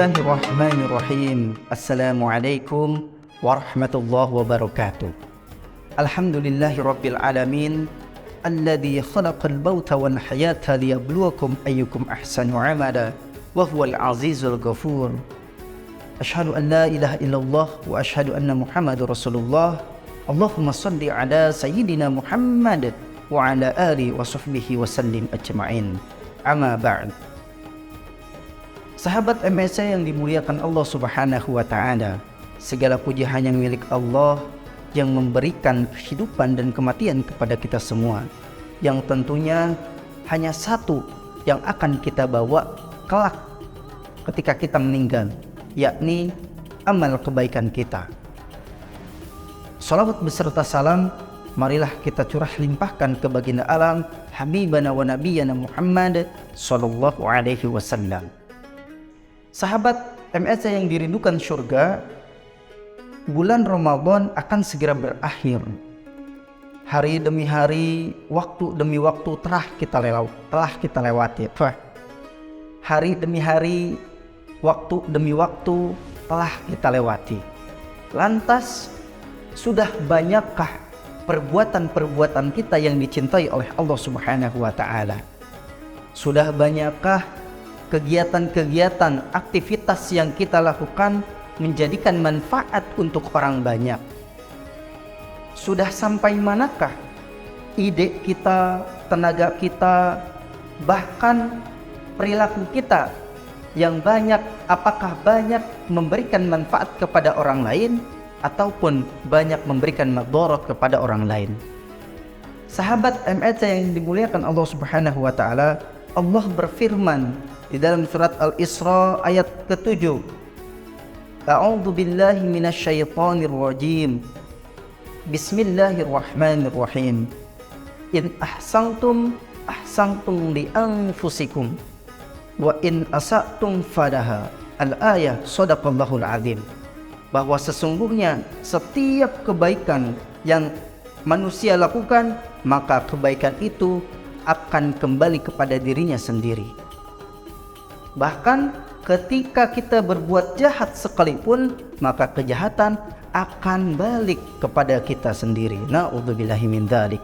Bismillahirrahmanirrahim. Assalamualaikum warahmatullahi wabarakatuh. Alhamdulillahi rabbil alamin, alladhi khalaqal mauta wal hayata liyabluwakum ayyukum ahsanu amala wa huwal azizul ghafur. Asyhadu an la ilaha illallah wa asyhadu anna Muhammadar Rasulullah. Allahumma shalli ala sayyidina Muhammad wa ala alihi wa sahbihi wa sallim ajma'in. Amma ba'd. Sahabat MSC yang dimuliakan Allah Subhanahu wa taala, segala puji hanya milik Allah yang memberikan kehidupan dan kematian kepada kita semua, yang tentunya hanya satu yang akan kita bawa kelak ketika kita meninggal, yakni amal kebaikan kita. Salawat beserta salam marilah kita curah limpahkan ke baginda alam Habibana wa Nabiyana Muhammad sallallahu alaihi wasallam. Sahabat MSC yang dirindukan surga, bulan Ramadan akan segera berakhir. Hari demi hari, waktu demi waktu telah kita lewati. Hari demi hari, waktu demi waktu telah kita lewati. Lantas, sudah banyakkah perbuatan-perbuatan kita yang dicintai oleh Allah Subhanahu wa taala? Sudah banyakkah kegiatan-kegiatan, aktivitas yang kita lakukan menjadikan manfaat untuk orang banyak? Sudah sampai manakah ide kita, tenaga kita, bahkan perilaku kita yang banyak, apakah banyak memberikan manfaat kepada orang lain ataupun banyak memberikan madarat kepada orang lain? Sahabat MSC yang dimuliakan Allah Subhanahu wa taala, Allah berfirman di dalam surat Al-Isra ayat ke-7. A'udzu billahi minasyaitonir rajim. Bismillahirrahmanirrahim. In ahsantum ahsantum li anfusikum wa in asatum falaha. Al-ayah, shadaqallahul azim. Bahwa sesungguhnya setiap kebaikan yang manusia lakukan, maka kebaikan itu akan kembali kepada dirinya sendiri. Bahkan ketika kita berbuat jahat sekalipun, maka kejahatan akan balik kepada kita sendiri. Na'udzubillahi min dzalik.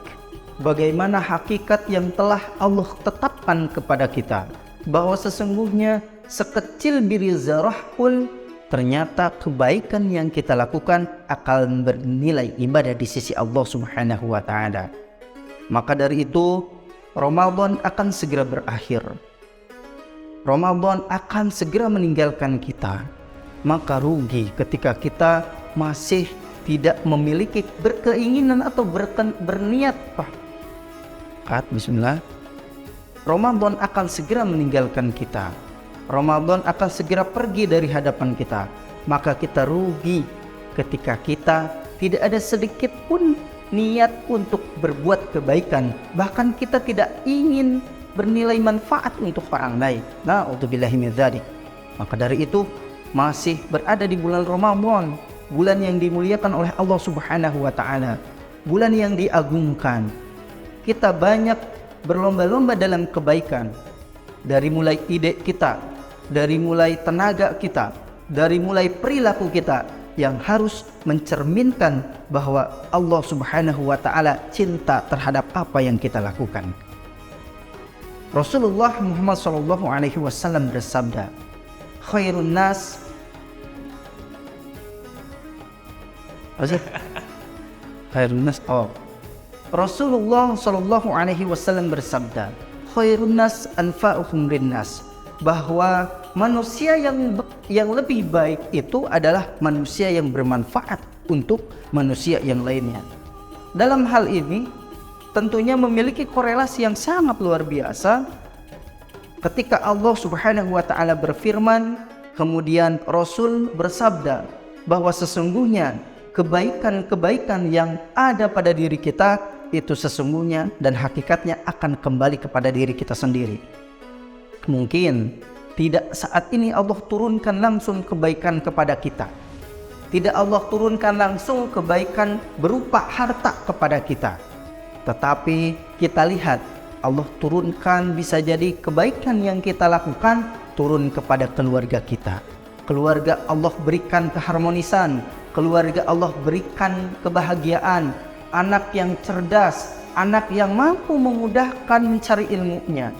Bagaimana hakikat yang telah Allah tetapkan kepada kita, bahwa sesungguhnya sekecil biri zarah pun ternyata kebaikan yang kita lakukan akan bernilai ibadah di sisi Allah Subhanahu wa taala. Maka dari itu, Ramadan akan segera berakhir. Ramadan akan segera meninggalkan kita. Maka rugi ketika kita masih tidak memiliki berkeinginan atau berniat. Bismillah. Ramadan akan segera meninggalkan kita. Ramadan akan segera pergi dari hadapan kita. Maka kita rugi ketika kita tidak ada sedikit pun niat untuk berbuat kebaikan. Bahkan kita tidak ingin bernilai manfaat untuk orang lain. Na'udzubillahi min dzalik. Maka dari itu, masih berada di bulan Ramadan, bulan yang dimuliakan oleh Allah Subhanahu wa taala, bulan yang diagungkan. Kita banyak berlomba-lomba dalam kebaikan. Dari mulai ide kita, dari mulai tenaga kita, dari mulai perilaku kita yang harus mencerminkan bahwa Allah Subhanahu wa taala cinta terhadap apa yang kita lakukan. Rasulullah Muhammad sallallahu alaihi wasallam bersabda, khairun nas Rasulullah sallallahu alaihi wasallam bersabda, khairun nas anfa'uhum linnas, bahwa manusia yang lebih baik itu adalah manusia yang bermanfaat untuk manusia yang lainnya. Dalam hal ini tentunya memiliki korelasi yang sangat luar biasa ketika Allah Subhanahu wa taala berfirman, kemudian Rasul bersabda bahwa sesungguhnya kebaikan-kebaikan yang ada pada diri kita itu sesungguhnya dan hakikatnya akan kembali kepada diri kita sendiri. Mungkin tidak saat ini Allah turunkan langsung kebaikan kepada kita. Tidak Allah turunkan langsung kebaikan berupa harta kepada kita. Tetapi kita lihat Allah turunkan bisa jadi kebaikan yang kita lakukan turun kepada keluarga kita, keluarga Allah berikan keharmonisan, keluarga Allah berikan kebahagiaan, anak yang cerdas, anak yang mampu memudahkan mencari ilmunya.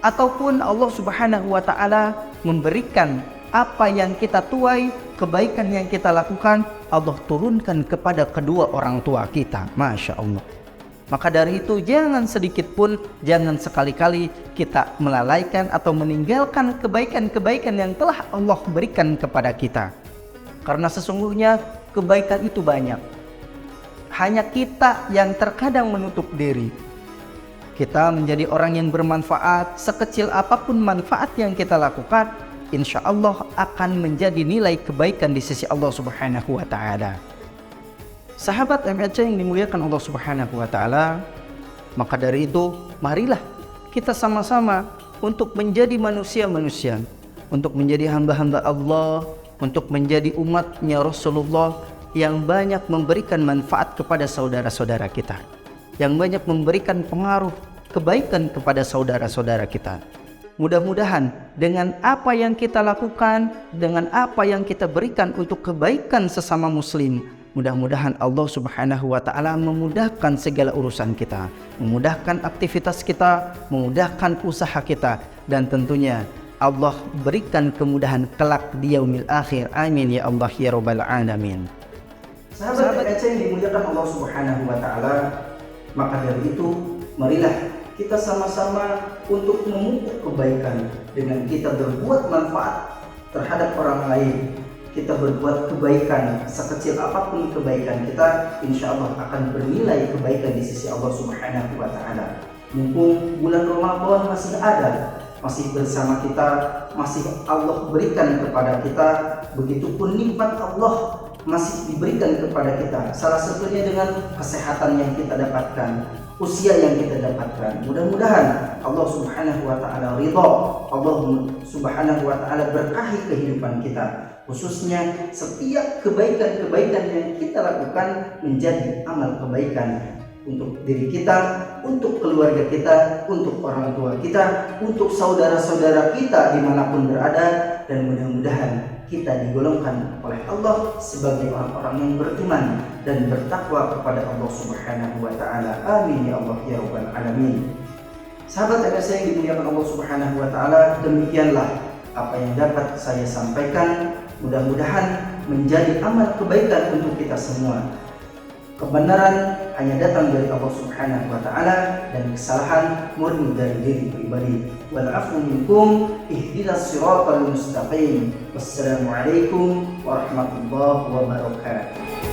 Ataupun Allah Subhanahu wa Ta'ala memberikan apa yang kita tuai, kebaikan yang kita lakukan, Allah turunkan kepada kedua orang tua kita. Masya Allah. Maka dari itu jangan sedikit pun, jangan sekali-kali kita melalaikan atau meninggalkan kebaikan-kebaikan yang telah Allah berikan kepada kita. Karena sesungguhnya kebaikan itu banyak. Hanya kita yang terkadang menutup diri. Kita menjadi orang yang bermanfaat, sekecil apapun manfaat yang kita lakukan, insya Allah akan menjadi nilai kebaikan di sisi Allah Subhanahu wa Ta'ala. Sahabat MRC yang dimuliakan Allah Subhanahu wa Ta'ala, maka dari itu marilah kita sama-sama untuk menjadi manusia-manusia, untuk menjadi hamba-hamba Allah, untuk menjadi umatnya Rasulullah yang banyak memberikan manfaat kepada saudara-saudara kita, yang banyak memberikan pengaruh kebaikan kepada saudara-saudara kita. Mudah-mudahan dengan apa yang kita lakukan, dengan apa yang kita berikan untuk kebaikan sesama muslim, mudah-mudahan Allah Subhanahu wa Ta'ala memudahkan segala urusan kita, memudahkan aktivitas kita, memudahkan usaha kita, dan tentunya Allah berikan kemudahan kelak di yaumil akhir. Amin ya Allah ya Rabbal Alamin. Sahabat yang dimuliakan Allah Subhanahu wa Ta'ala, maka dari itu marilah kita sama-sama untuk memupuk kebaikan dengan kita berbuat manfaat terhadap orang lain. Kita berbuat kebaikan, sekecil apapun kebaikan kita, insya Allah akan bernilai kebaikan di sisi Allah Subhanahu wa Ta'ala. Mumpung bulan Ramadan masih ada, masih bersama kita, masih Allah berikan kepada kita, begitupun nikmat Allah masih diberikan kepada kita. Salah satunya dengan kesehatan yang kita dapatkan, usia yang kita dapatkan. Mudah-mudahan Allah Subhanahu wa Ta'ala ridha, Allah Subhanahu wa Ta'ala berkahi kehidupan kita, khususnya setiap kebaikan-kebaikan yang kita lakukan menjadi amal kebaikan untuk diri kita, untuk keluarga kita, untuk orang tua kita, untuk saudara-saudara kita dimanapun berada, dan mudah-mudahan kita digolongkan oleh Allah sebagai orang-orang yang beriman dan bertakwa kepada Allah Subhanahu wa Ta'ala. Amin ya Allah ya Rabbal Alamin. Sahabat MSC yang dimuliakan Allah Subhanahu wa Ta'ala, demikianlah apa yang dapat saya sampaikan. Mudah-mudahan menjadi amal kebaikan untuk kita semua. Kebenaran hanya datang dari Allah Subhanahu wa Ta'ala, dan kesalahan murni dari diri pribadi. Wal afu minkum, ihdinas siratal mustaqim. Wassalamualaikum warahmatullahi wabarakatuh.